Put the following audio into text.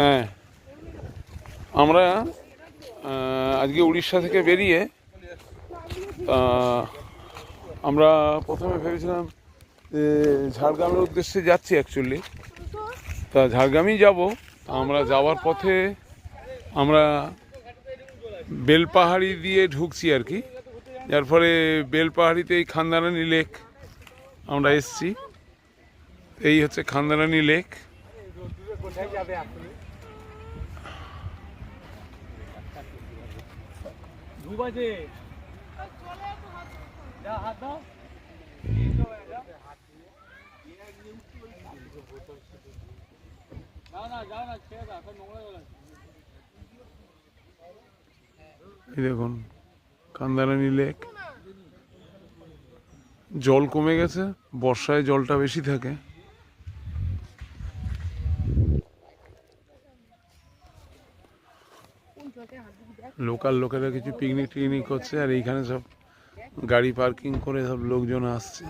হ্যাঁ, আমরা আজকে উড়িষ্যা থেকে বেরিয়ে আমরা প্রথমে ভেবেছিলাম যে ঝাড়গ্রামের উদ্দেশ্যে যাচ্ছি অ্যাকচুয়ালি। তা ঝাড়গ্রামেই যাব। আমরা যাওয়ার পথে আমরা বেলপাহাড়ি দিয়ে ঢুকছি আর কি, যার ফলে বেলপাহাড়িতে এই খান্দারানি লেক আমরা এসছি। এই হচ্ছে খান্দারানি লেক। এই দেখুন খান্দারানি লেক। জল কমে গেছে, বর্ষায় জলটা বেশি থাকে। লোকাল লোকেরা কিছু পিকনিক টিকনিক করছে, আর এইখানে সব গাড়ি পার্কিং করে সব লোকজন আসছে।